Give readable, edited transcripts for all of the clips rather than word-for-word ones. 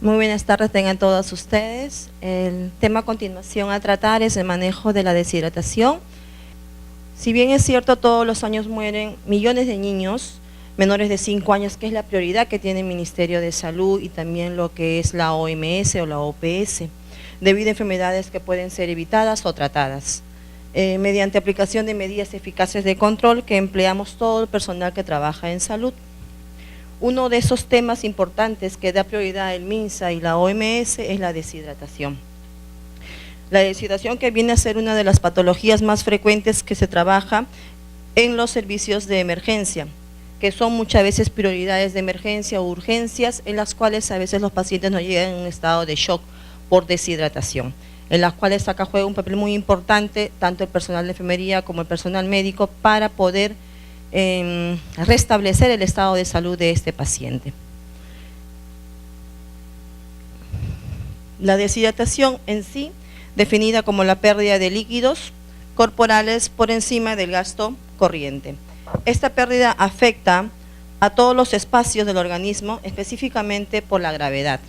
Muy buenas tardes, tengan todos ustedes. El tema a continuación a tratar es el manejo de la deshidratación. Si bien es cierto, todos los años mueren millones de niños menores de 5 años, que es la prioridad que tiene el Ministerio de Salud y también lo que es la OMS o la OPS, debido a enfermedades que pueden ser evitadas o tratadas, mediante aplicación de medidas eficaces de control que empleamos todo el personal que trabaja en salud. Uno de esos temas importantes que da prioridad el MINSA y la OMS es la deshidratación. La deshidratación, que viene a ser una de las patologías más frecuentes que se trabaja en los servicios de emergencia, que son muchas veces prioridades de emergencia o urgencias, en las cuales a veces los pacientes no llegan en un estado de shock por deshidratación, en las cuales acá juega un papel muy importante tanto el personal de enfermería como el personal médico para poder restablecer el estado de salud de este paciente. La deshidratación en sí, definida como la pérdida de líquidos corporales por encima del gasto corriente. Esta pérdida afecta a todos los espacios del organismo, específicamente por la gravedad,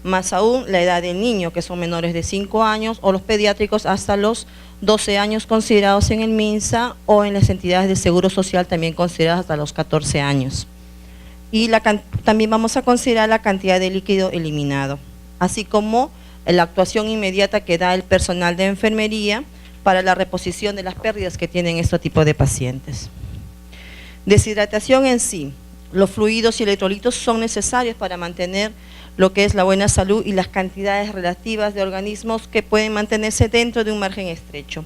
más aún la edad del niño, que son menores de 5 años, o los pediátricos hasta los 12 años considerados en el MINSA, o en las entidades de seguro social también consideradas hasta los 14 años. Y también vamos a considerar la cantidad de líquido eliminado, así como la actuación inmediata que da el personal de enfermería para la reposición de las pérdidas que tienen este tipo de pacientes. Deshidratación en sí, los fluidos y electrolitos son necesarios para mantener lo que es la buena salud y las cantidades relativas de organismos que pueden mantenerse dentro de un margen estrecho.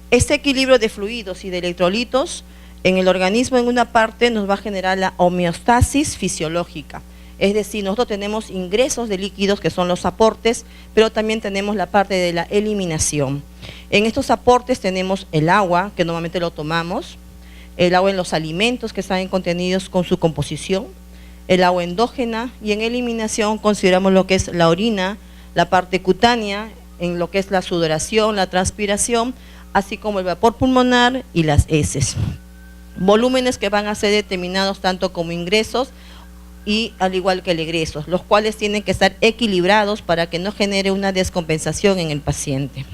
Este equilibrio de fluidos y de electrolitos en el organismo, en una parte, nos va a generar la homeostasis fisiológica. Es decir, nosotros tenemos ingresos de líquidos, que son los aportes, pero también tenemos la parte de la eliminación. En estos aportes tenemos el agua, que normalmente lo tomamos, el agua en los alimentos que están contenidos con su composición, el agua endógena, y en eliminación consideramos lo que es la orina, la parte cutánea, en lo que es la sudoración, la transpiración, así como el vapor pulmonar y las heces. Volúmenes que van a ser determinados tanto como ingresos y al igual que el egresos, los cuales tienen que estar equilibrados para que no genere una descompensación en el paciente.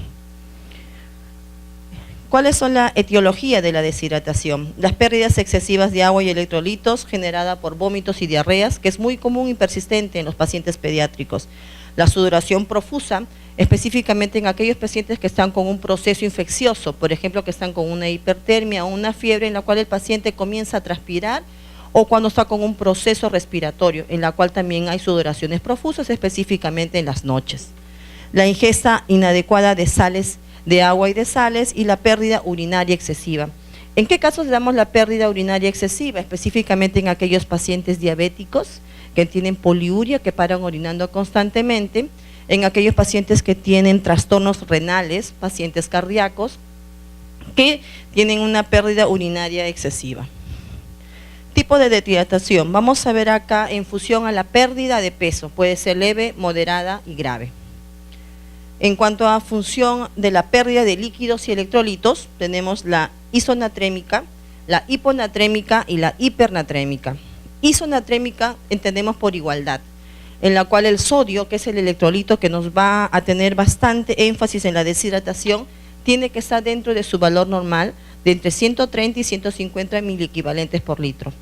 ¿Cuáles son la etiología de la deshidratación? Las pérdidas excesivas de agua y electrolitos generadas por vómitos y diarreas, que es muy común y persistente en los pacientes pediátricos. La sudoración profusa, específicamente en aquellos pacientes que están con un proceso infeccioso, por ejemplo, que están con una hipertermia o una fiebre en la cual el paciente comienza a transpirar, o cuando está con un proceso respiratorio, en la cual también hay sudoraciones profusas, específicamente en las noches. La ingesta inadecuada de sales, de agua y de sales, y la pérdida urinaria excesiva. ¿En qué casos damos la pérdida urinaria excesiva? Específicamente en aquellos pacientes diabéticos que tienen poliuria, que paran orinando constantemente, en aquellos pacientes que tienen trastornos renales, pacientes cardíacos, que tienen una pérdida urinaria excesiva. Tipo de deshidratación, vamos a ver acá en función a la pérdida de peso, puede ser leve, moderada y grave. En cuanto a función de la pérdida de líquidos y electrolitos, tenemos la isonatrémica, la hiponatrémica y la hipernatrémica. Isonatrémica entendemos por igualdad, en la cual el sodio, que es el electrolito que nos va a tener bastante énfasis en la deshidratación, tiene que estar dentro de su valor normal de entre 130 y 150 miliequivalentes por litro.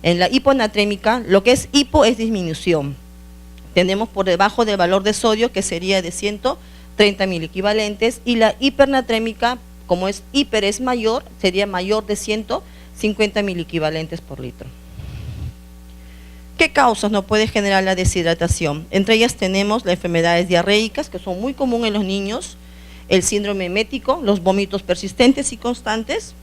En la hiponatrémica, lo que es hipo es disminución. Tenemos por debajo del valor de sodio, que sería de 130 miliequivalentes, y la hipernatrémica, como es hiper es mayor, sería mayor de 150 miliequivalentes por litro. ¿Qué causas nos puede generar la deshidratación? Entre ellas tenemos las enfermedades diarreicas, que son muy comunes en los niños, el síndrome emético, los vómitos persistentes y constantes,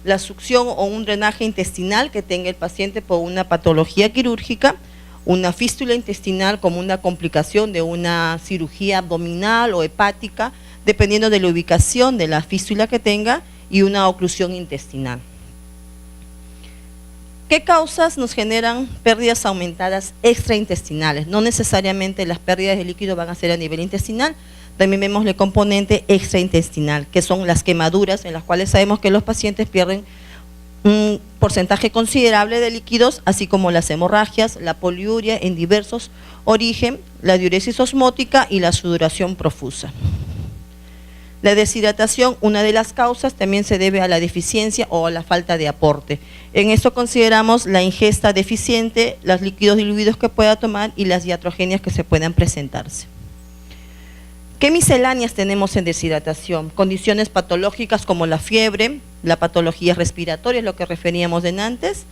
la succión o un drenaje intestinal que tenga el paciente por una patología quirúrgica, una fístula intestinal como una complicación de una cirugía abdominal o hepática, dependiendo de la ubicación de la fístula que tenga, y una oclusión intestinal. ¿Qué causas nos generan pérdidas aumentadas extraintestinales? No necesariamente las pérdidas de líquido van a ser a nivel intestinal, también vemos el componente extraintestinal, que son las quemaduras, en las cuales sabemos que los pacientes pierden un porcentaje considerable de líquidos, así como las hemorragias, la poliuria en diversos origen, la diuresis osmótica y la sudoración profusa. La deshidratación, una de las causas, también se debe a la deficiencia o a la falta de aporte. En esto consideramos la ingesta deficiente, los líquidos diluidos que pueda tomar y las iatrogenias que se puedan presentarse. ¿Qué misceláneas tenemos en deshidratación? Condiciones patológicas como la fiebre, la patología respiratoria, lo que referíamos en antes,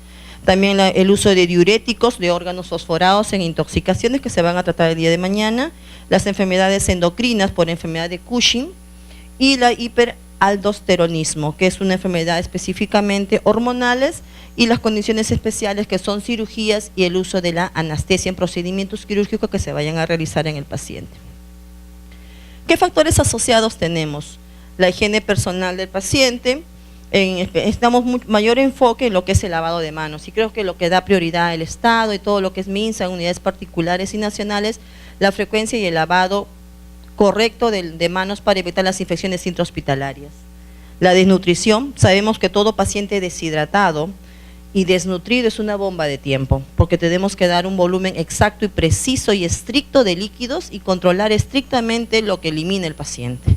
también el uso de diuréticos, de órganos fosforados en intoxicaciones que se van a tratar el día de mañana, las enfermedades endocrinas por enfermedad de Cushing y la hiperaldosteronismo, que es una enfermedad específicamente hormonales, y las condiciones especiales que son cirugías y el uso de la anestesia en procedimientos quirúrgicos que se vayan a realizar en el paciente. ¿Qué factores asociados tenemos? La higiene personal del paciente, estamos mayor enfoque en lo que es el lavado de manos, y creo que lo que da prioridad al Estado y todo lo que es MINSA, unidades particulares y nacionales, la frecuencia y el lavado correcto de manos para evitar las infecciones intrahospitalarias. La desnutrición, sabemos que todo paciente deshidratado y desnutrido es una bomba de tiempo, porque tenemos que dar un volumen exacto y preciso y estricto de líquidos y controlar estrictamente lo que elimina el paciente.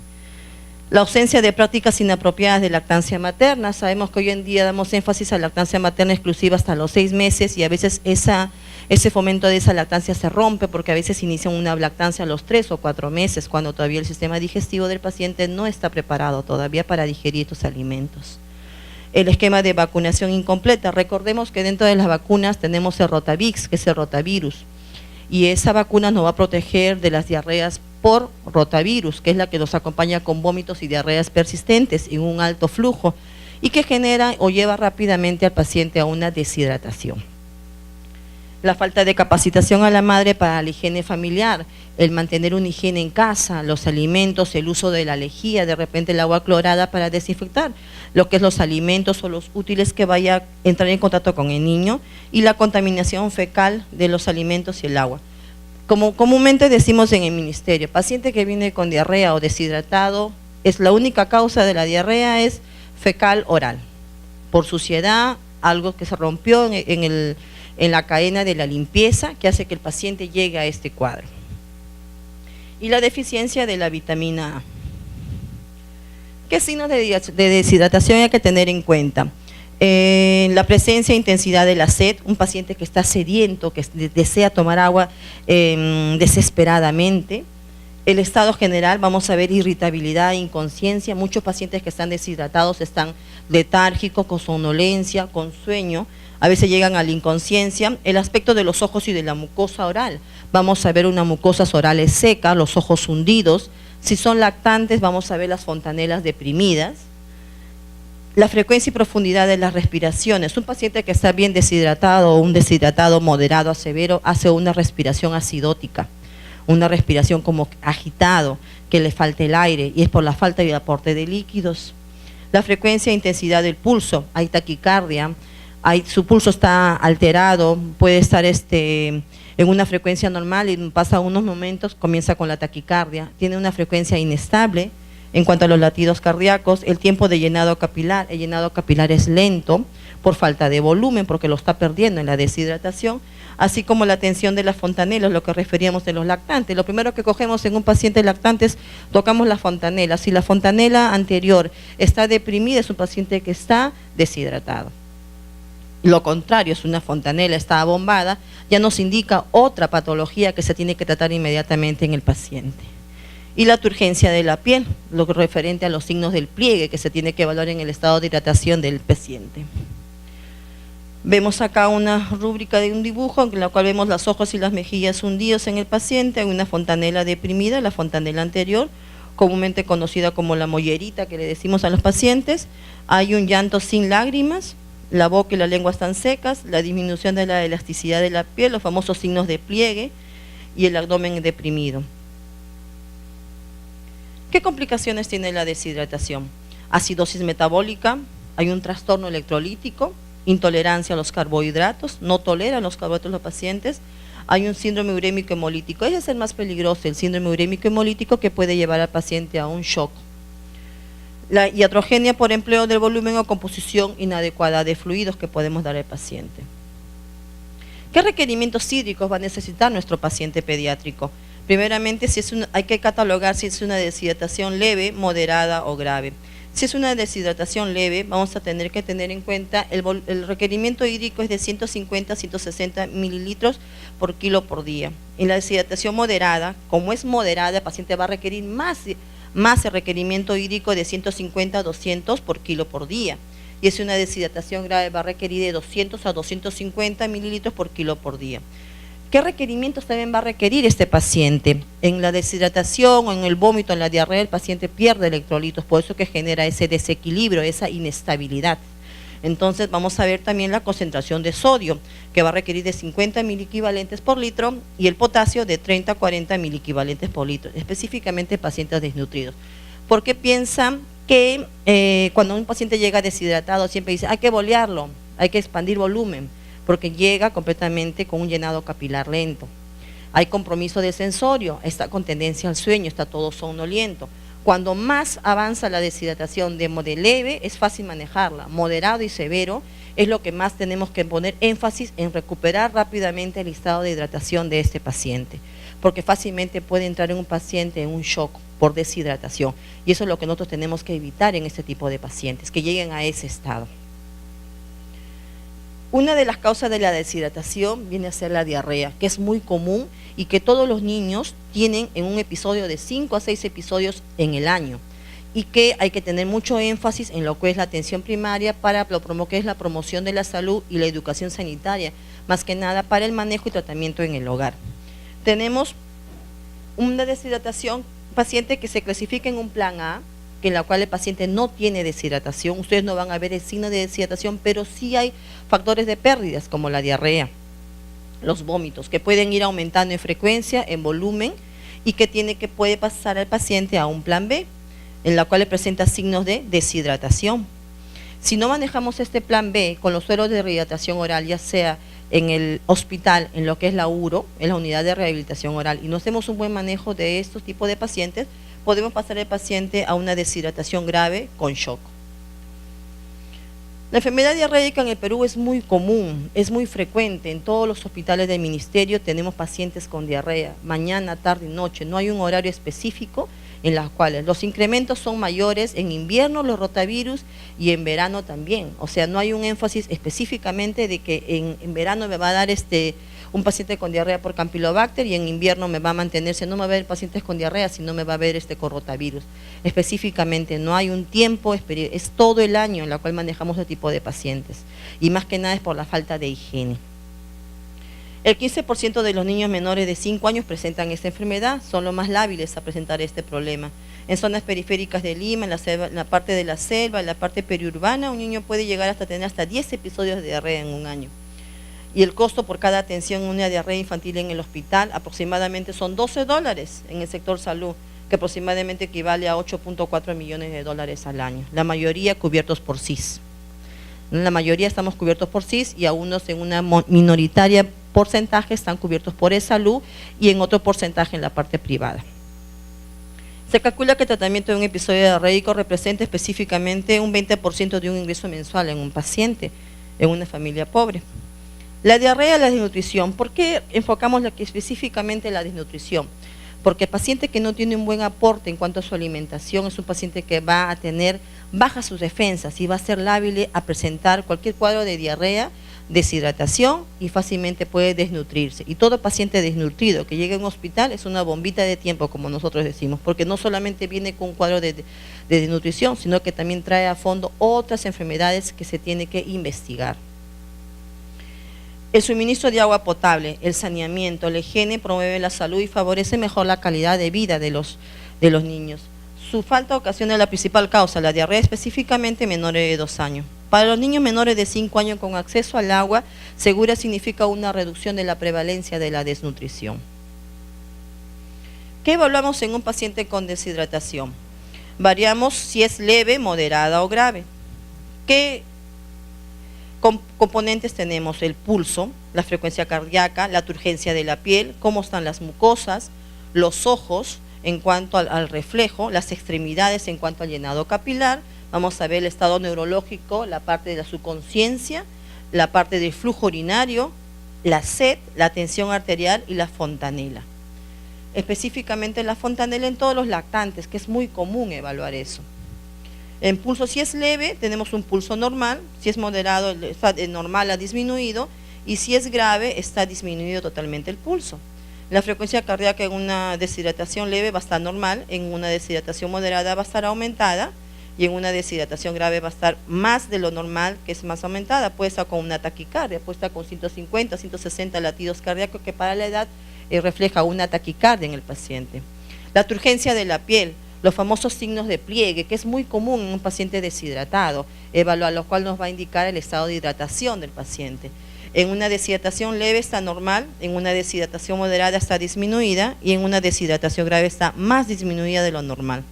La ausencia de prácticas inapropiadas de lactancia materna, sabemos que hoy en día damos énfasis a lactancia materna exclusiva hasta los 6 meses y a veces ese fomento de esa lactancia se rompe porque a veces inician una lactancia a los 3 o 4 meses cuando todavía el sistema digestivo del paciente no está preparado todavía para digerir estos alimentos. El esquema de vacunación incompleta, recordemos que dentro de las vacunas tenemos el Rotavix, que es el rotavirus, y esa vacuna nos va a proteger de las diarreas por rotavirus, que es la que nos acompaña con vómitos y diarreas persistentes en un alto flujo y que genera o lleva rápidamente al paciente a una deshidratación. La falta de capacitación a la madre para la higiene familiar, el mantener una higiene en casa, los alimentos, el uso de la lejía, de repente el agua clorada para desinfectar lo que es los alimentos o los útiles que vaya a entrar en contacto con el niño, y la contaminación fecal de los alimentos y el agua. Como comúnmente decimos en el ministerio, paciente que viene con diarrea o deshidratado, es la única causa de la diarrea es fecal oral, por suciedad, algo que se rompió en la cadena de la limpieza que hace que el paciente llegue a este cuadro. Y la deficiencia de la vitamina A. ¿Qué signos de deshidratación hay que tener en cuenta? La presencia e intensidad de la sed, un paciente que está sediento, que desea tomar agua desesperadamente. El estado general, vamos a ver irritabilidad, inconsciencia, muchos pacientes que están deshidratados están letárgicos, con somnolencia, con sueño, a veces llegan a la inconsciencia. El aspecto de los ojos y de la mucosa oral, vamos a ver una mucosa oral seca, los ojos hundidos. Si son lactantes, vamos a ver las fontanelas deprimidas. La frecuencia y profundidad de las respiraciones. Un paciente que está bien deshidratado o un deshidratado moderado a severo hace una respiración acidótica, una respiración como agitado, que le falte el aire, y es por la falta de aporte de líquidos. La frecuencia e intensidad del pulso, hay taquicardia, su pulso está alterado, puede estar en una frecuencia normal y pasa unos momentos, comienza con la taquicardia, tiene una frecuencia inestable. En cuanto a los latidos cardíacos, el tiempo de llenado capilar, el llenado capilar es lento por falta de volumen, porque lo está perdiendo en la deshidratación, así como la tensión de las fontanelas, lo que referíamos de los lactantes. Lo primero que cogemos en un paciente lactante es, tocamos la fontanela. Si la fontanela anterior está deprimida, es un paciente que está deshidratado. Lo contrario, es una fontanela, está abombada, ya nos indica otra patología que se tiene que tratar inmediatamente en el paciente. Y la turgencia de la piel, lo referente a los signos del pliegue que se tiene que evaluar en el estado de hidratación del paciente. Vemos acá una rúbrica de un dibujo en la cual vemos los ojos y las mejillas hundidos en el paciente, hay una fontanela deprimida, la fontanela anterior, comúnmente conocida como la mollerita que le decimos a los pacientes, hay un llanto sin lágrimas, la boca y la lengua están secas, la disminución de la elasticidad de la piel, los famosos signos de pliegue y el abdomen deprimido. ¿Qué complicaciones tiene la deshidratación? Acidosis metabólica, hay un trastorno electrolítico, intolerancia a los carbohidratos, no toleran los carbohidratos los pacientes, hay un síndrome urémico hemolítico, ese es el más peligroso, el síndrome urémico hemolítico, que puede llevar al paciente a un shock. La iatrogenia por empleo del volumen o composición inadecuada de fluidos que podemos dar al paciente. ¿Qué requerimientos hídricos va a necesitar nuestro paciente pediátrico? Primeramente, hay que catalogar si es una deshidratación leve, moderada o grave. Si es una deshidratación leve, vamos a tener que tener en cuenta el requerimiento hídrico es de 150 a 160 mililitros por kilo por día. En la deshidratación moderada, como es moderada, el paciente va a requerir más el requerimiento hídrico de 150 a 200 por kilo por día. Y es una deshidratación grave, va a requerir de 200 a 250 mililitros por kilo por día. ¿Qué requerimientos también va a requerir este paciente? En la deshidratación o en el vómito, en la diarrea, el paciente pierde electrolitos, por eso que genera ese desequilibrio, esa inestabilidad. Entonces vamos a ver también la concentración de sodio, que va a requerir de 50 miliequivalentes por litro, y el potasio de 30 a 40 miliequivalentes por litro, específicamente pacientes desnutridos. Porque piensan que cuando un paciente llega deshidratado, siempre dice, hay que bolearlo, hay que expandir volumen, porque llega completamente con un llenado capilar lento. Hay compromiso de sensorio, está con tendencia al sueño, está todo somnoliento. Cuando más avanza la deshidratación de leve, es fácil manejarla. Moderado y severo es lo que más tenemos que poner énfasis en recuperar rápidamente el estado de hidratación de este paciente, porque fácilmente puede entrar en un paciente en un shock por deshidratación. Y eso es lo que nosotros tenemos que evitar en este tipo de pacientes, que lleguen a ese estado. Una de las causas de la deshidratación viene a ser la diarrea, que es muy común y que todos los niños tienen en un episodio de 5 a 6 episodios en el año, y que hay que tener mucho énfasis en lo que es la atención primaria para lo que es la promoción de la salud y la educación sanitaria, más que nada para el manejo y tratamiento en el hogar. Tenemos una deshidratación paciente que se clasifica en un plan A, en la cual el paciente no tiene deshidratación. Ustedes no van a ver el signo de deshidratación, pero sí hay factores de pérdidas como la diarrea, los vómitos, que pueden ir aumentando en frecuencia, en volumen, y que puede pasar al paciente a un plan B, en la cual le presenta signos de deshidratación. Si no manejamos este plan B con los sueros de rehidratación oral, ya sea en el hospital, en lo que es la URO, en la unidad de rehabilitación oral, y no hacemos un buen manejo de estos tipos de pacientes, podemos pasar al paciente a una deshidratación grave con shock. La enfermedad diarreica en el Perú es muy común, es muy frecuente. En todos los hospitales del ministerio tenemos pacientes con diarrea, mañana, tarde y noche. No hay un horario específico en los cuales los incrementos son mayores en invierno, los rotavirus, y en verano también. O sea, no hay un énfasis específicamente de que en verano me va a dar un paciente con diarrea por Campylobacter y en invierno me va a mantenerse, no me va a ver pacientes con diarrea, sino me va a ver con rotavirus. Específicamente no hay un tiempo, es todo el año en el cual manejamos este tipo de pacientes, y más que nada es por la falta de higiene. El 15% de los niños menores de 5 años presentan esta enfermedad, son los más lábiles a presentar este problema. En zonas periféricas de Lima, en la parte de la selva, en la parte periurbana, un niño puede llegar hasta tener hasta 10 episodios de diarrea en un año. Y el costo por cada atención en una diarrea infantil en el hospital aproximadamente son $12 en el sector salud, que aproximadamente equivale a 8.4 millones de dólares al año. La mayoría cubiertos por SIS. La mayoría estamos cubiertos por SIS y algunos en una minoritaria porcentaje están cubiertos por e-salud y en otro porcentaje en la parte privada. Se calcula que el tratamiento de un episodio diarreico representa específicamente un 20% de un ingreso mensual en un paciente, en una familia pobre. La diarrea y la desnutrición. ¿Por qué enfocamos específicamente la desnutrición? Porque el paciente que no tiene un buen aporte en cuanto a su alimentación es un paciente que va a tener bajas sus defensas y va a ser lábil a presentar cualquier cuadro de diarrea, deshidratación, y fácilmente puede desnutrirse. Y todo paciente desnutrido que llega a un hospital es una bombita de tiempo, como nosotros decimos, porque no solamente viene con un cuadro de desnutrición, sino que también trae a fondo otras enfermedades que se tiene que investigar. El suministro de agua potable, el saneamiento, la higiene promueve la salud y favorece mejor la calidad de vida de los niños. Su falta ocasiona la principal causa, la diarrea, específicamente menores de 2 años. Para los niños menores de 5 años con acceso al agua segura significa una reducción de la prevalencia de la desnutrición. ¿Qué evaluamos en un paciente con deshidratación? Variamos si es leve, moderada o grave. ¿Qué componentes tenemos? El pulso, la frecuencia cardíaca, la turgencia de la piel, cómo están las mucosas, los ojos, en cuanto al reflejo, las extremidades en cuanto al llenado capilar, vamos a ver el estado neurológico, la parte de la subconsciencia, la parte del flujo urinario, la sed, la tensión arterial y la fontanela. Específicamente la fontanela en todos los lactantes, que es muy común evaluar eso. El pulso, si es leve, tenemos un pulso normal, si es moderado, está normal a disminuido, y si es grave, está disminuido totalmente el pulso. La frecuencia cardíaca en una deshidratación leve va a estar normal, en una deshidratación moderada va a estar aumentada, y en una deshidratación grave va a estar más de lo normal, que es más aumentada. Puede estar con una taquicardia, puede estar con 150, 160 latidos cardíacos, que para la edad refleja una taquicardia en el paciente. La turgencia de la piel, los famosos signos de pliegue, que es muy común en un paciente deshidratado, evaluar lo cual nos va a indicar el estado de hidratación del paciente. En una deshidratación leve está normal, en una deshidratación moderada está disminuida y en una deshidratación grave está más disminuida de lo normal.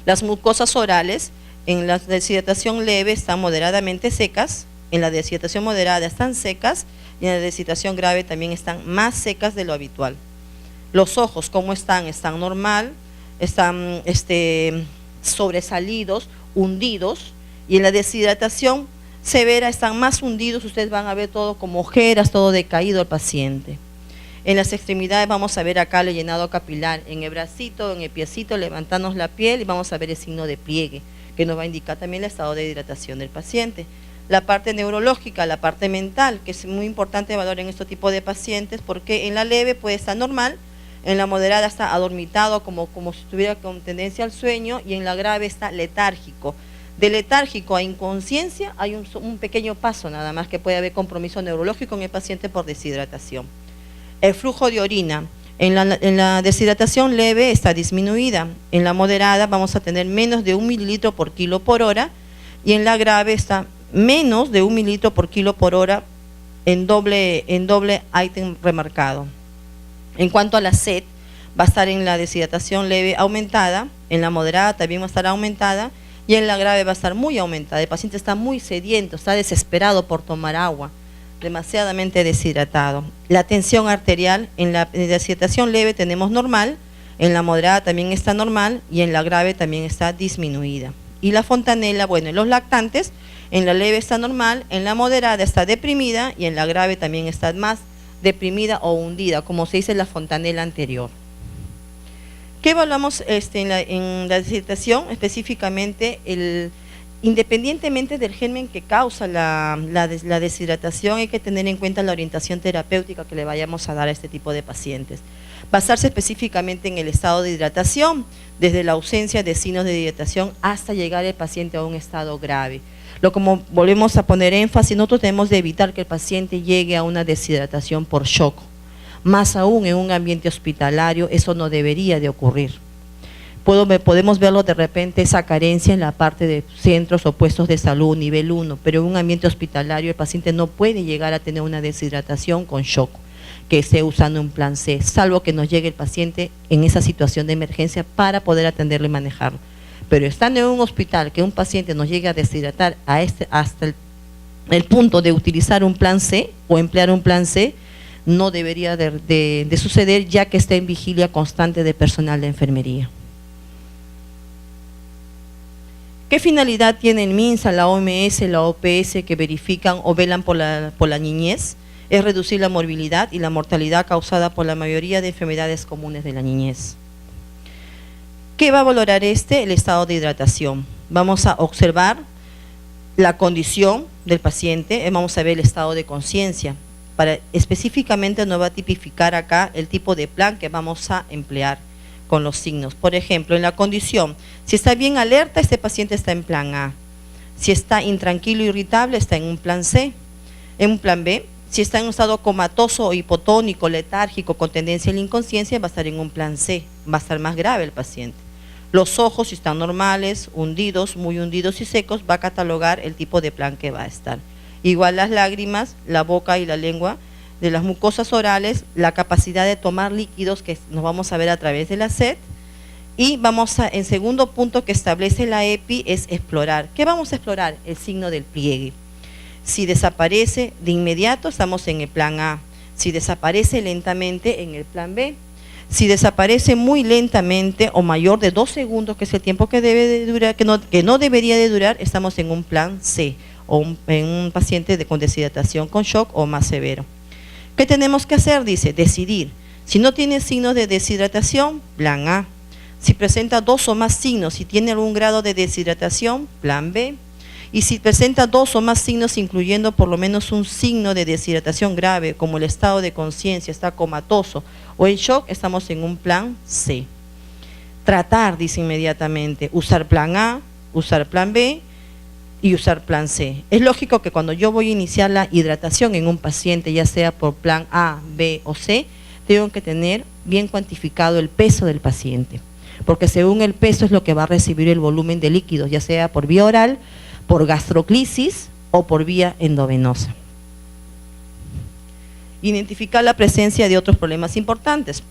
Las mucosas orales, en la deshidratación leve están moderadamente secas, en la deshidratación moderada están secas y en la deshidratación grave también están más secas de lo habitual. Los ojos, ¿cómo están? Están normal, están sobresalidos, hundidos, y en la deshidratación severa están más hundidos, ustedes van a ver todo como ojeras, todo decaído el paciente. En las extremidades vamos a ver acá el llenado capilar, en el bracito, en el piecito, levantarnos la piel y vamos a ver el signo de pliegue, que nos va a indicar también el estado de hidratación del paciente. La parte neurológica, la parte mental, que es muy importante evaluar en este tipo de pacientes, porque en la leve puede estar normal, en la moderada está adormitado como si estuviera con tendencia al sueño, y en la grave está letárgico. De letárgico a inconsciencia hay un pequeño paso nada más, que puede haber compromiso neurológico en el paciente por deshidratación. El flujo de orina, en la deshidratación leve está disminuida, en la moderada vamos a tener menos de 1 mililitro por kilo por hora, y en la grave está menos de 1 mililitro por kilo por hora en doble ítem remarcado. En cuanto a la sed, va a estar en la deshidratación leve aumentada, en la moderada también va a estar aumentada, y en la grave va a estar muy aumentada. El paciente está muy sediento, está desesperado por tomar agua, demasiadamente deshidratado. La tensión arterial, en la deshidratación leve tenemos normal, en la moderada también está normal, y en la grave también está disminuida. Y la fontanela, bueno, en los lactantes, en la leve está normal, en la moderada está deprimida, y en la grave también está más deprimida o hundida, como se dice en la fontanela anterior. ¿Qué evaluamos en la deshidratación? Específicamente, independientemente del germen que causa la deshidratación, hay que tener en cuenta la orientación terapéutica que le vayamos a dar a este tipo de pacientes. Basarse específicamente en el estado de hidratación, desde la ausencia de signos de hidratación hasta llegar el paciente a un estado grave. Como volvemos a poner énfasis, nosotros tenemos de evitar que el paciente llegue a una deshidratación por shock. Más aún en un ambiente hospitalario, eso no debería de ocurrir. Podemos verlo de repente, esa carencia en la parte de centros o puestos de salud nivel 1, pero en un ambiente hospitalario el paciente no puede llegar a tener una deshidratación con shock, que esté usando un plan C, salvo que nos llegue el paciente en esa situación de emergencia para poder atenderlo y manejarlo. Pero estando en un hospital, que un paciente nos llegue a deshidratar hasta el punto de utilizar un plan C o emplear un plan C, no debería de suceder, ya que está en vigilia constante de personal de enfermería. ¿Qué finalidad tiene el MINSA, la OMS, la OPS, que verifican o velan por la niñez? Es reducir la morbilidad y la mortalidad causada por la mayoría de enfermedades comunes de la niñez. ¿Qué va a valorar el estado de hidratación? Vamos a observar la condición del paciente, vamos a ver el estado de conciencia. Específicamente nos va a tipificar acá el tipo de plan que vamos a emplear con los signos. Por ejemplo, en la condición, si está bien alerta, este paciente está en plan A. Si está intranquilo, irritable, está en un plan C. En un plan B, si está en un estado comatoso o hipotónico, letárgico, con tendencia a la inconsciencia, va a estar en un plan C, va a estar más grave el paciente. Los ojos, si están normales, hundidos, muy hundidos y secos, va a catalogar el tipo de plan que va a estar. Igual las lágrimas, la boca y la lengua de las mucosas orales, la capacidad de tomar líquidos, que nos vamos a ver a través de la sed. Y en segundo punto que establece la EPI es explorar. ¿Qué vamos a explorar? El signo del pliegue. Si desaparece de inmediato, estamos en el plan A. Si desaparece lentamente, en el plan B. Si desaparece muy lentamente o mayor de 2 segundos, que es el tiempo que debe de durar, que no debería de durar, estamos en un plan C, o en un paciente con deshidratación con shock o más severo. ¿Qué tenemos que hacer? Dice, decidir. Si no tiene signos de deshidratación, plan A. Si presenta 2 o más signos, si tiene algún grado de deshidratación, plan B. Y si presenta 2 o más signos, incluyendo por lo menos un signo de deshidratación grave, como el estado de conciencia, está comatoso o en shock, estamos en un plan C. Tratar, dice inmediatamente, usar plan A, usar plan B y usar plan C. Es lógico que cuando yo voy a iniciar la hidratación en un paciente, ya sea por plan A, B o C, tengo que tener bien cuantificado el peso del paciente, porque según el peso es lo que va a recibir el volumen de líquidos, ya sea por vía oral, por gastroclisis o por vía endovenosa. Identificar la presencia de otros problemas importantes.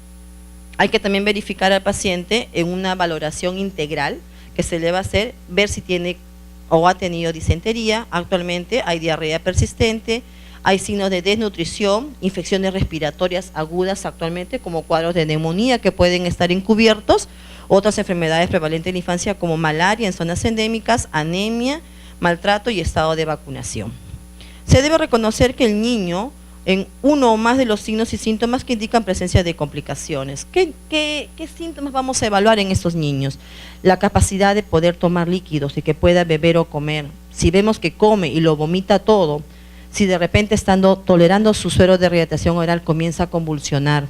Hay que también verificar al paciente en una valoración integral que se le va a hacer, ver si tiene o ha tenido disentería. Actualmente hay diarrea persistente, hay signos de desnutrición, infecciones respiratorias agudas actualmente como cuadros de neumonía que pueden estar encubiertos, otras enfermedades prevalentes en la infancia como malaria en zonas endémicas, anemia, maltrato y estado de vacunación. Se debe reconocer que el niño, en uno o más de los signos y síntomas que indican presencia de complicaciones. ¿Qué síntomas vamos a evaluar en estos niños? La capacidad de poder tomar líquidos y que pueda beber o comer. Si vemos que come y lo vomita todo, si de repente estando tolerando su suero de rehidratación oral comienza a convulsionar,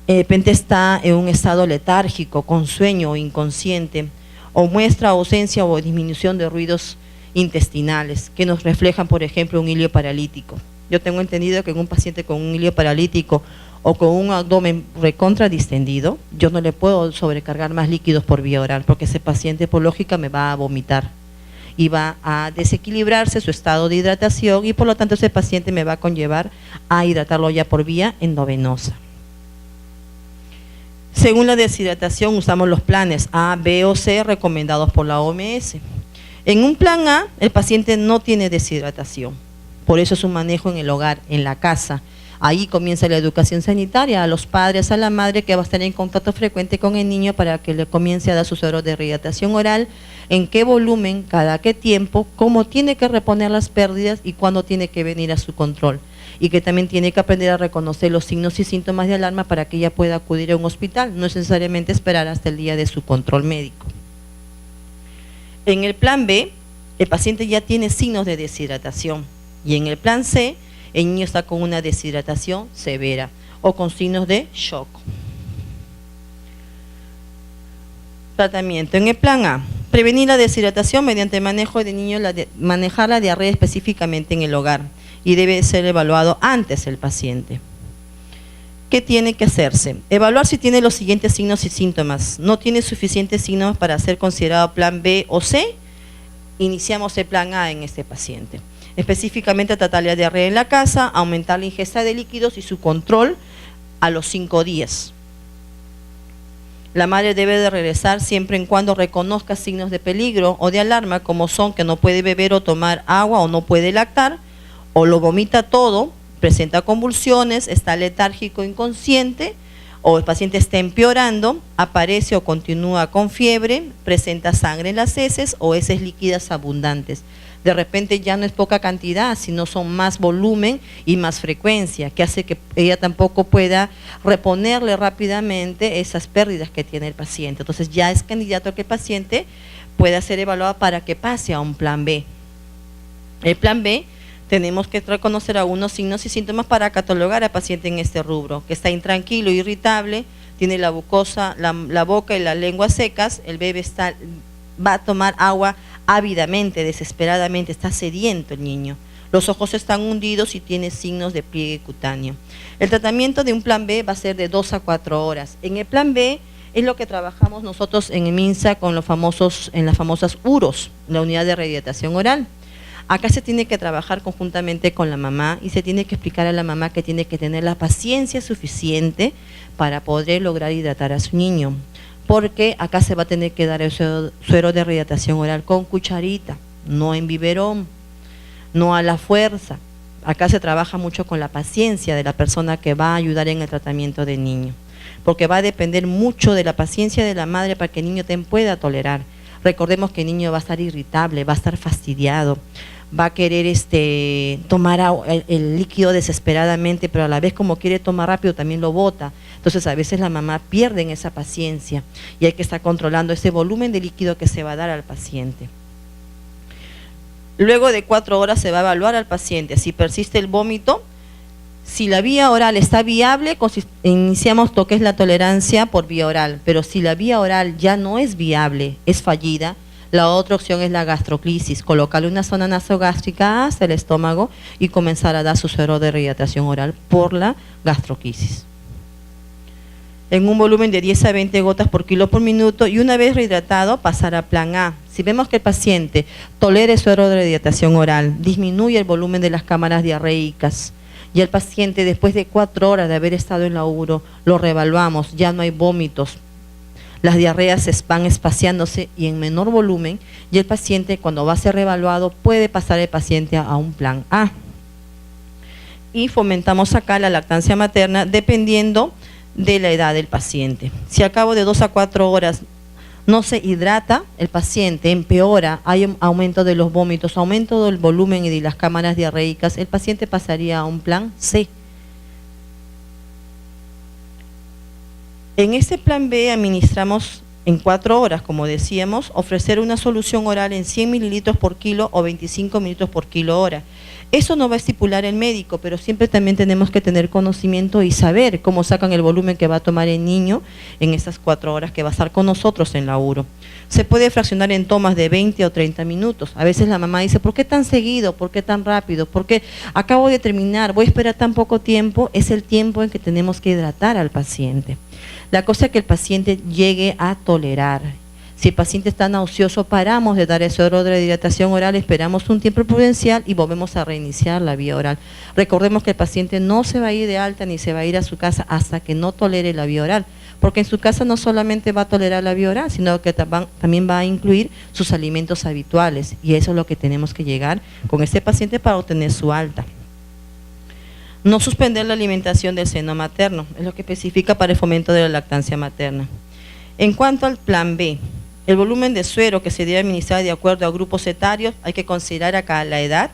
de repente está en un estado letárgico, con sueño o inconsciente, o muestra ausencia o disminución de ruidos intestinales, que nos reflejan, por ejemplo, un hilio paralítico. Yo tengo entendido que en un paciente con un hilio paralítico o con un abdomen recontra distendido, yo no le puedo sobrecargar más líquidos por vía oral, porque ese paciente por lógica me va a vomitar y va a desequilibrarse su estado de hidratación y por lo tanto ese paciente me va a conllevar a hidratarlo ya por vía endovenosa. Según la deshidratación usamos los planes A, B o C recomendados por la OMS. En un plan A el paciente no tiene deshidratación, por eso es un manejo en el hogar, en la casa. Ahí comienza la educación sanitaria a los padres, a la madre que va a estar en contacto frecuente con el niño para que le comience a dar sus suero de rehidratación oral, en qué volumen, cada qué tiempo, cómo tiene que reponer las pérdidas y cuándo tiene que venir a su control. Y que también tiene que aprender a reconocer los signos y síntomas de alarma para que ella pueda acudir a un hospital, no es necesariamente esperar hasta el día de su control médico. En el plan B, el paciente ya tiene signos de deshidratación y en el plan C, el niño está con una deshidratación severa o con signos de shock. Tratamiento. En el plan A, prevenir la deshidratación mediante el manejo de niños, manejar la diarrea específicamente en el hogar y debe ser evaluado antes el paciente. ¿Qué tiene que hacerse? Evaluar si tiene los siguientes signos y síntomas. No tiene suficientes signos para ser considerado plan B o C, iniciamos el plan A en este paciente. Específicamente tratar la diarrea en la casa, aumentar la ingesta de líquidos y su control a los 5 días. La madre debe de regresar siempre en cuando reconozca signos de peligro o de alarma, como son que no puede beber o tomar agua o no puede lactar, o lo vomita todo, presenta convulsiones, está letárgico, inconsciente, o el paciente está empeorando, aparece o continúa con fiebre, presenta sangre en las heces o heces líquidas abundantes. De repente ya no es poca cantidad, sino son más volumen y más frecuencia, que hace que ella tampoco pueda reponerle rápidamente esas pérdidas que tiene el paciente. Entonces ya es candidato a que el paciente pueda ser evaluado para que pase a un plan B. El plan B, tenemos que reconocer algunos signos y síntomas para catalogar al paciente en este rubro, que está intranquilo, irritable, tiene la mucosa, la boca y la lengua secas, el bebé va a tomar agua ávidamente, desesperadamente, está sediento el niño. Los ojos están hundidos y tiene signos de pliegue cutáneo. El tratamiento de un plan B va a ser de 2 a 4 horas. En el plan B es lo que trabajamos nosotros en el MINSA con los famosos, en las famosas UROS, la unidad de rehidratación oral. Acá se tiene que trabajar conjuntamente con la mamá y se tiene que explicar a la mamá que tiene que tener la paciencia suficiente para poder lograr hidratar a su niño. Porque acá se va a tener que dar el suero de rehidratación oral con cucharita, no en biberón, no a la fuerza. Acá se trabaja mucho con la paciencia de la persona que va a ayudar en el tratamiento del niño. porque va a depender mucho de la paciencia de la madre para que el niño pueda tolerar. Recordemos que el niño va a estar irritable, va a estar fastidiado, va a querer tomar el líquido desesperadamente, pero a la vez como quiere tomar rápido también lo bota. Entonces a veces la mamá pierde en esa paciencia y hay que estar controlando ese volumen de líquido que se va a dar al paciente. Luego de 4 horas se va a evaluar al paciente. Si persiste el vómito, si la vía oral está viable, iniciamos lo que es la tolerancia por vía oral, pero si la vía oral ya no es viable, es fallida, la otra opción es la gastroclisis, colocarle una zona nasogástrica hasta el estómago y comenzar a dar su suero de rehidratación oral por la gastroclisis. En un volumen de 10 a 20 gotas por kilo por minuto y una vez rehidratado pasar a plan A. Si vemos que el paciente tolera el suero de rehidratación oral, disminuye el volumen de las cámaras diarreicas, y el paciente después de 4 horas de haber estado en la uro, lo reevaluamos, ya no hay vómitos, las diarreas van espaciándose y en menor volumen, y el paciente cuando va a ser reevaluado puede pasar el paciente a un plan A. Y fomentamos acá la lactancia materna dependiendo de la edad del paciente. Si al cabo de 2 a 4 horas no se hidrata, el paciente empeora, hay un aumento de los vómitos, aumento del volumen y de las cámaras diarreicas, el paciente pasaría a un plan C. En este plan B administramos en 4 horas, como decíamos, ofrecer una solución oral en 100 mililitros por kilo o 25 mililitros por kilo hora. Eso no va a estipular el médico, pero siempre también tenemos que tener conocimiento y saber cómo sacan el volumen que va a tomar el niño en esas 4 horas que va a estar con nosotros en la uro. Se puede fraccionar en tomas de 20 o 30 minutos. A veces la mamá dice, ¿por qué tan seguido? ¿Por qué tan rápido? ¿Por qué acabo de terminar? ¿Voy a esperar tan poco tiempo? Es el tiempo en que tenemos que hidratar al paciente. La cosa es que el paciente llegue a tolerar. Si el paciente está nauseoso, paramos de dar el suero de hidratación oral, esperamos un tiempo prudencial y volvemos a reiniciar la vía oral. Recordemos que el paciente no se va a ir de alta ni se va a ir a su casa hasta que no tolere la vía oral, porque en su casa no solamente va a tolerar la vía oral, sino que también va a incluir sus alimentos habituales, y eso es lo que tenemos que llegar con este paciente para obtener su alta. No suspender la alimentación del seno materno, es lo que especifica para el fomento de la lactancia materna. En cuanto al plan B, el volumen de suero que se debe administrar de acuerdo a grupos etarios, hay que considerar acá la edad,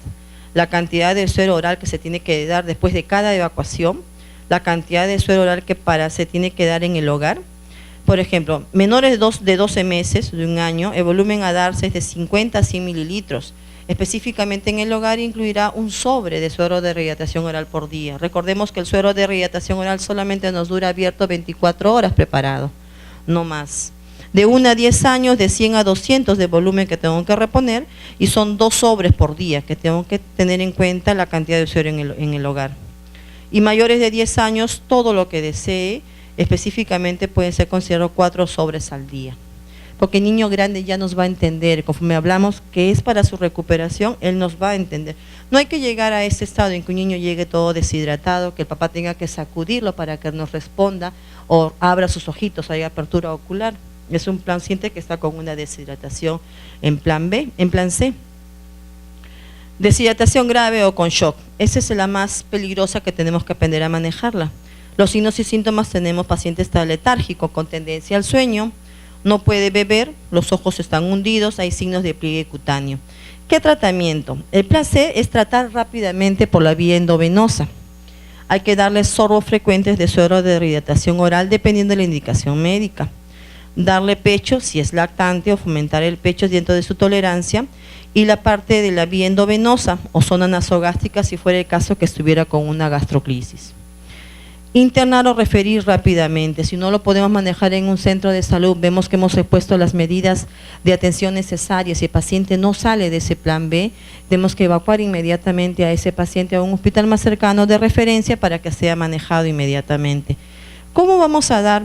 la cantidad de suero oral que se tiene que dar después de cada evacuación, la cantidad de suero oral que se tiene que dar en el hogar. Por ejemplo, menores de 12 meses, de un año, el volumen a darse es de 50 a 100 mililitros. Específicamente en el hogar incluirá un sobre de suero de rehidratación oral por día. Recordemos que el suero de rehidratación oral solamente nos dura abierto 24 horas preparado, no más. De 1 a 10 años, de 100 a 200 de volumen que tengo que reponer, y son 2 sobres por día que tengo que tener en cuenta la cantidad de suero en el hogar. Y mayores de 10 años, todo lo que desee, específicamente pueden ser considerados 4 sobres al día. Porque el niño grande ya nos va a entender, conforme hablamos que es para su recuperación, él nos va a entender. No hay que llegar a ese estado en que un niño llegue todo deshidratado, que el papá tenga que sacudirlo para que nos responda o abra sus ojitos, hay apertura ocular. Es un paciente que está con una deshidratación en plan B, en plan C. Deshidratación grave o con shock. Esa es la más peligrosa que tenemos que aprender a manejarla. Los signos y síntomas: tenemos paciente está letárgico, con tendencia al sueño, no puede beber, los ojos están hundidos, hay signos de pliegue cutáneo. ¿Qué tratamiento? El plan C es tratar rápidamente por la vía endovenosa. Hay que darle sorbos frecuentes de suero de rehidratación oral dependiendo de la indicación médica. Darle pecho si es lactante o fomentar el pecho dentro de su tolerancia, y la parte de la vía endovenosa o zona nasogástrica si fuera el caso que estuviera con una gastroclisis. Internar o referir rápidamente. Si no lo podemos manejar en un centro de salud, vemos que hemos puesto las medidas de atención necesarias y el paciente no sale de ese plan B, tenemos que evacuar inmediatamente a ese paciente a un hospital más cercano de referencia para que sea manejado inmediatamente. ¿Cómo vamos a dar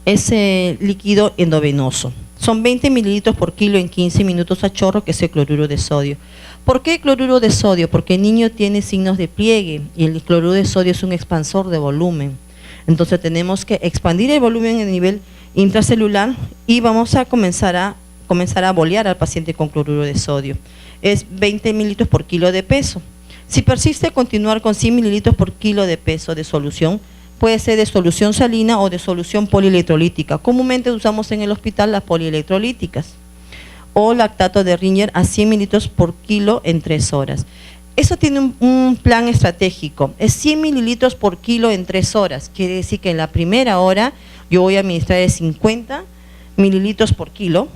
ese líquido endovenoso? Son 20 mililitros por kilo en 15 minutos a chorro, que es el cloruro de sodio. ¿Por qué cloruro de sodio? Porque el niño tiene signos de pliegue y el cloruro de sodio es un expansor de volumen. Entonces tenemos que expandir el volumen a nivel intracelular y vamos a comenzar a bolear al paciente con cloruro de sodio. Es 20 mililitros por kilo de peso. Si persiste, continuar con 100 mililitros por kilo de peso de solución puede ser de solución salina o de solución polielectrolítica. Comúnmente usamos en el hospital las polielectrolíticas o lactato de Ringer a 100 mililitros por kilo en 3 horas. Eso tiene un plan estratégico, es 100 mililitros por kilo en 3 horas, quiere decir que en la primera hora yo voy a administrar de 50 mililitros por kilo,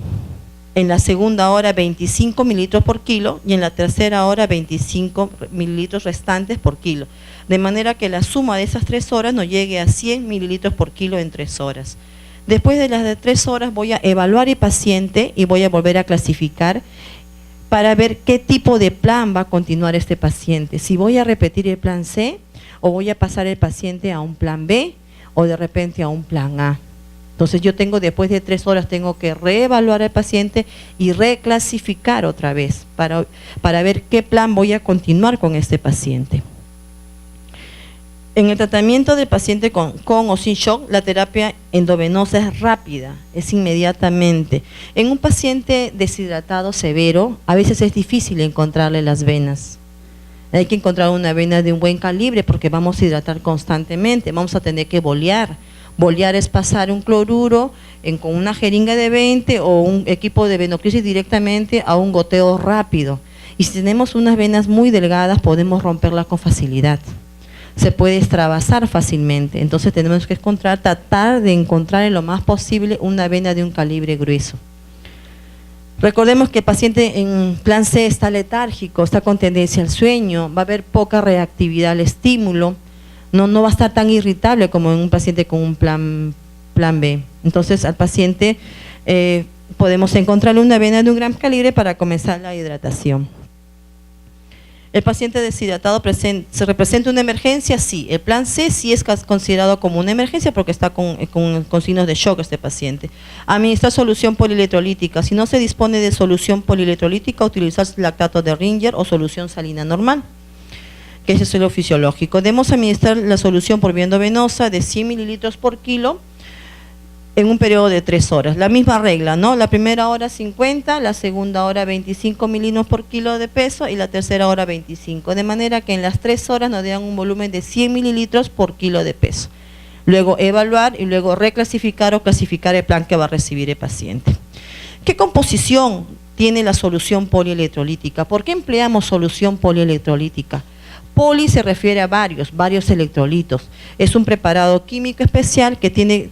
en la segunda hora 25 mililitros por kilo y en la tercera hora 25 mililitros restantes por kilo, de manera que la suma de esas 3 horas nos llegue a 100 mililitros por kilo en 3 horas. Después de las de 3 horas voy a evaluar el paciente y voy a volver a clasificar para ver qué tipo de plan va a continuar este paciente, si voy a repetir el plan C o voy a pasar el paciente a un plan B o de repente a un plan A. Entonces yo tengo, después de 3 horas, tengo que reevaluar al paciente y reclasificar otra vez para ver qué plan voy a continuar con este paciente. En el tratamiento del paciente con o sin shock, la terapia endovenosa es rápida, es inmediatamente. En un paciente deshidratado severo, a veces es difícil encontrarle las venas. Hay que encontrar una vena de un buen calibre porque vamos a hidratar constantemente, vamos a tener que bolear. Bolear es pasar un cloruro con una jeringa de 20 o un equipo de venocrisis directamente a un goteo rápido. Y si tenemos unas venas muy delgadas, podemos romperlas con facilidad. Se puede extravasar fácilmente, entonces tenemos que tratar de encontrar en lo más posible una vena de un calibre grueso. Recordemos que el paciente en plan C está letárgico, está con tendencia al sueño, va a haber poca reactividad al estímulo, no va a estar tan irritable como en un paciente con un plan B. Entonces al paciente podemos encontrarle una vena de un gran calibre para comenzar la hidratación. ¿El paciente deshidratado se representa una emergencia? Sí. El plan C sí es considerado como una emergencia porque está con signos de shock este paciente. Administrar solución polielectrolítica. Si no se dispone de solución polielectrolítica, utilizar lactato de Ringer o solución salina normal, que ese es lo fisiológico. Debemos administrar la solución por vía endovenosa de 100 mililitros por kilo en un periodo de 3 horas. La misma regla, ¿no? La primera hora 50, la segunda hora 25 mililitros por kilo de peso y la tercera hora 25. De manera que en las 3 horas nos dan un volumen de 100 mililitros por kilo de peso. Luego evaluar y luego reclasificar o clasificar el plan que va a recibir el paciente. ¿Qué composición tiene la solución polielectrolítica? ¿Por qué empleamos solución polielectrolítica? Poli se refiere a varios electrolitos. Es un preparado químico especial que tiene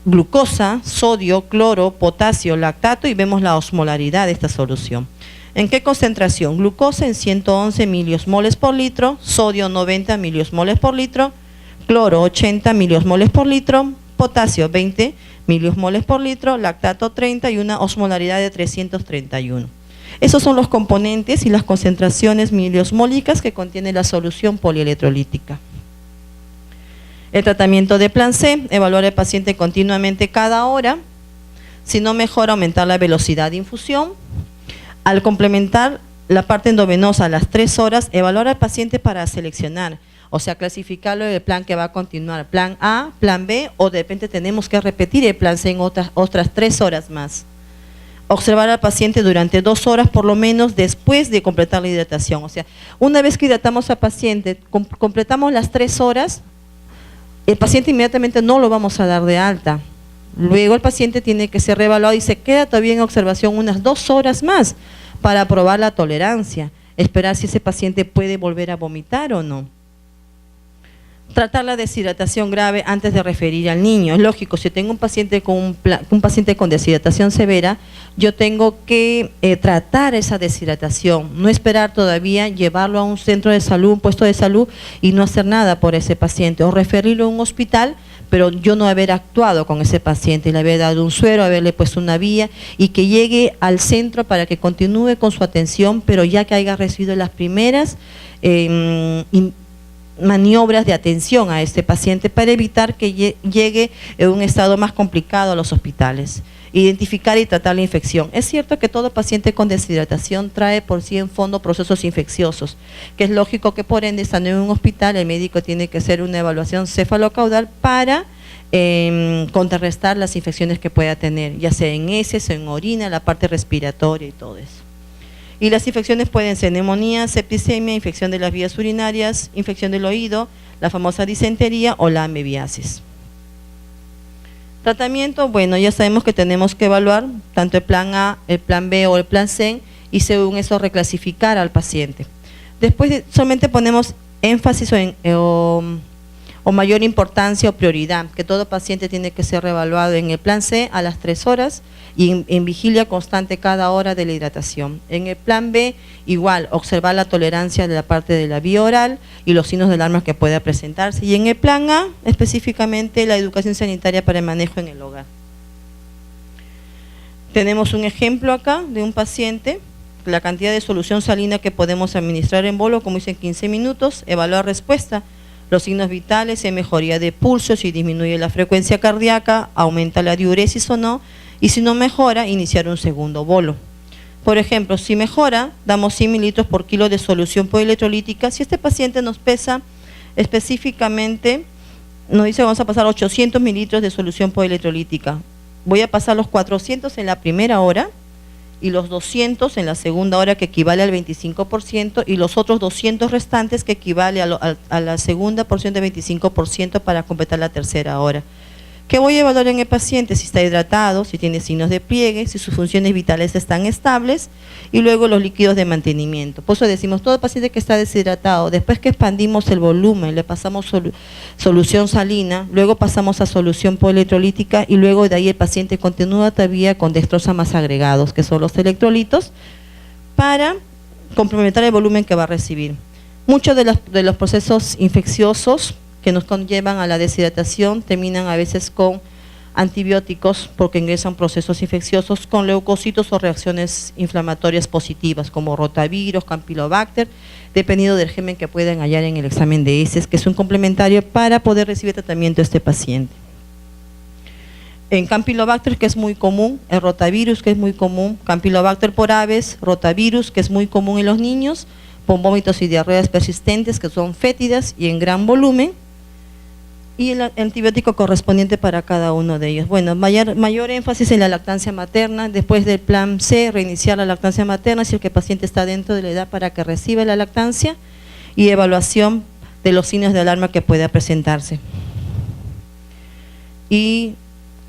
glucosa, sodio, cloro, potasio, lactato y vemos la osmolaridad de esta solución. ¿En qué concentración? Glucosa en 111 miliosmoles por litro, sodio 90 miliosmoles por litro, cloro 80 miliosmoles por litro, potasio 20 miliosmoles por litro, lactato 30 y una osmolaridad de 331. Esos son los componentes y las concentraciones miliosmólicas que contiene la solución polielectrolítica. El tratamiento de plan C, evaluar al paciente continuamente cada hora, si no mejora, aumentar la velocidad de infusión. Al complementar la parte endovenosa a las 3 horas, evaluar al paciente para seleccionar, o sea, clasificarlo en el plan que va a continuar, plan A, plan B, o de repente tenemos que repetir el plan C en otras 3 horas más. Observar al paciente durante 2 horas por lo menos después de completar la hidratación, o sea, una vez que hidratamos al paciente, completamos las 3 horas, el paciente inmediatamente no lo vamos a dar de alta. Luego el paciente tiene que ser reevaluado y se queda todavía en observación unas 2 horas más para probar la tolerancia, esperar si ese paciente puede volver a vomitar o no. Tratar la deshidratación grave antes de referir al niño. Es lógico, si tengo un paciente con deshidratación severa, yo tengo que tratar esa deshidratación, no esperar todavía, llevarlo a un centro de salud, un puesto de salud y no hacer nada por ese paciente, o referirlo a un hospital, pero yo no haber actuado con ese paciente, le haber dado un suero, haberle puesto una vía y que llegue al centro para que continúe con su atención, pero ya que haya recibido las primeras maniobras de atención a este paciente para evitar que llegue en un estado más complicado a los hospitales. Identificar y tratar la infección. Es cierto que todo paciente con deshidratación trae por sí en fondo procesos infecciosos, que es lógico que por ende, estando en un hospital, el médico tiene que hacer una evaluación cefalocaudal para contrarrestar las infecciones que pueda tener, ya sea en heces o en orina, la parte respiratoria y todo eso. Y las infecciones pueden ser neumonía, septicemia, infección de las vías urinarias, infección del oído, la famosa disentería o la amebiasis. Tratamiento, bueno, ya sabemos que tenemos que evaluar tanto el plan A, el plan B o el plan C y según eso reclasificar al paciente. Después solamente ponemos énfasis o mayor importancia o prioridad, que todo paciente tiene que ser reevaluado en el plan C a las 3 horas y en vigilia constante cada hora de la hidratación. En el plan B, igual, observar la tolerancia de la parte de la vía oral y los signos de alarma que pueda presentarse. Y en el plan A, específicamente, la educación sanitaria para el manejo en el hogar. Tenemos un ejemplo acá de un paciente, la cantidad de solución salina que podemos administrar en bolo, como dicen, 15 minutos, evaluar respuesta, los signos vitales, si hay mejoría de pulso, si disminuye la frecuencia cardíaca, aumenta la diuresis o no, y si no mejora, iniciar un segundo bolo. Por ejemplo, si mejora, damos 100 mililitros por kilo de solución poelectrolítica. Si este paciente nos pesa específicamente, nos dice que vamos a pasar 800 mililitros de solución poelectrolítica. Voy a pasar los 400 en la primera hora y los 200 en la segunda hora, que equivale al 25%, y los otros 200 restantes, que equivale a la segunda porción de 25% para completar la tercera hora. ¿Qué voy a evaluar en el paciente? Si está hidratado, si tiene signos de pliegue, si sus funciones vitales están estables, y luego los líquidos de mantenimiento. Por eso decimos, todo paciente que está deshidratado, después que expandimos el volumen, le pasamos solución salina, luego pasamos a solución poelectrolítica, y luego de ahí el paciente continúa todavía con dextrosa más agregados, que son los electrolitos, para complementar el volumen que va a recibir. Muchos de los procesos infecciosos que nos conllevan a la deshidratación terminan a veces con antibióticos porque ingresan procesos infecciosos con leucocitos o reacciones inflamatorias positivas como rotavirus, campylobacter, dependiendo del germen que puedan hallar en el examen de heces, que es un complementario para poder recibir tratamiento de este paciente. En Campylobacter, que es muy común, el rotavirus, que es muy común, Campylobacter por aves, rotavirus, que es muy común en los niños, con vómitos y diarreas persistentes, que son fétidas y en gran volumen, y el antibiótico correspondiente para cada uno de ellos. Bueno, mayor énfasis en la lactancia materna. Después del plan C, reiniciar la lactancia materna si el paciente está dentro de la edad para que reciba la lactancia, y evaluación de los signos de alarma que pueda presentarse. ¿Y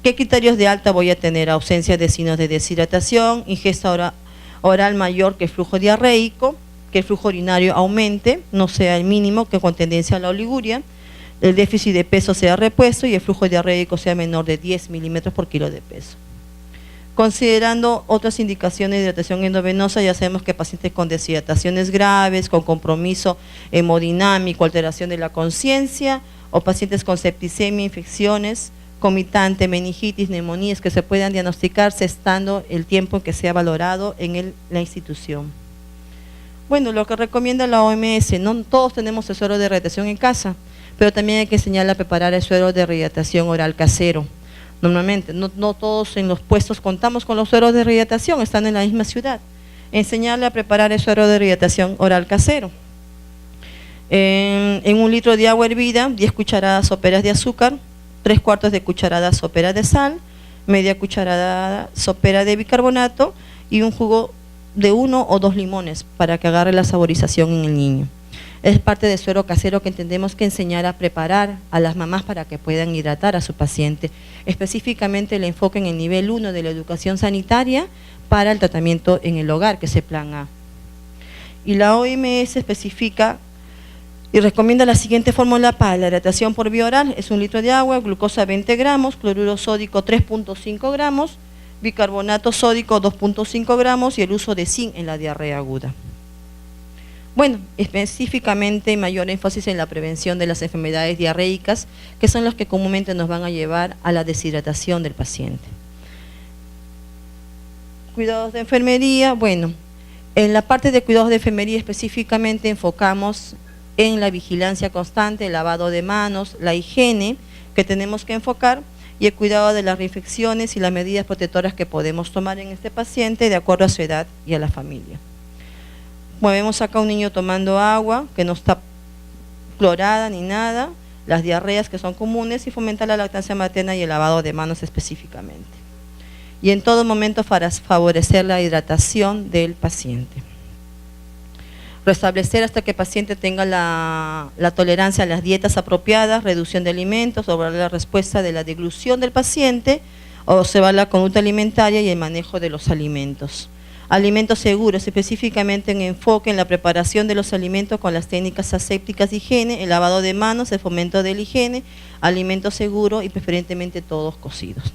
qué criterios de alta voy a tener? Ausencia de signos de deshidratación, ingesta oral mayor que el flujo diarreico, que el flujo urinario aumente, no sea el mínimo, que con tendencia a la oliguria, el déficit de peso sea repuesto y el flujo diarreico sea menor de 10 milímetros por kilo de peso. Considerando otras indicaciones de hidratación endovenosa, ya sabemos que pacientes con deshidrataciones graves, con compromiso hemodinámico, alteración de la conciencia, o pacientes con septicemia, infecciones, comitante, meningitis, neumonías, que se puedan diagnosticarse estando el tiempo que sea valorado en la institución. Bueno, lo que recomienda la OMS, no todos tenemos el suero de rehidratación en casa, pero también hay que enseñarle a preparar el suero de rehidratación oral casero. Normalmente, no todos en los puestos contamos con los sueros de rehidratación, están en la misma ciudad. Enseñarle a preparar el suero de rehidratación oral casero. En 1 litro de agua hervida, 10 cucharadas soperas de azúcar, 3/4 de cucharada sopera de sal, media cucharada sopera de bicarbonato y un jugo de 1 o 2 limones para que agarre la saborización en el niño. Es parte del suero casero que entendemos que enseñar a preparar a las mamás para que puedan hidratar a su paciente. Específicamente el enfoque en el nivel 1 de la educación sanitaria para el tratamiento en el hogar, que es el plan A. Y la OMS especifica y recomienda la siguiente fórmula para la hidratación por vía oral: es 1 litro de agua, glucosa 20 gramos, cloruro sódico 3.5 gramos, bicarbonato sódico 2.5 gramos y el uso de zinc en la diarrea aguda. Bueno, específicamente mayor énfasis en la prevención de las enfermedades diarreicas, que son las que comúnmente nos van a llevar a la deshidratación del paciente. Cuidados de enfermería, bueno, en la parte de cuidados de enfermería específicamente enfocamos en la vigilancia constante, el lavado de manos, la higiene que tenemos que enfocar y el cuidado de las reinfecciones y las medidas protectoras que podemos tomar en este paciente de acuerdo a su edad y a la familia. Vemos acá un niño tomando agua que no está clorada ni nada, las diarreas que son comunes y fomentar la lactancia materna y el lavado de manos específicamente. Y en todo momento para favorecer la hidratación del paciente. Restablecer hasta que el paciente tenga la tolerancia a las dietas apropiadas, reducción de alimentos, observar la respuesta de la deglución del paciente, observar la conducta alimentaria y el manejo de los alimentos. Alimentos seguros, específicamente en enfoque en la preparación de los alimentos con las técnicas asépticas de higiene, el lavado de manos, el fomento de la higiene, alimentos seguros y preferentemente todos cocidos.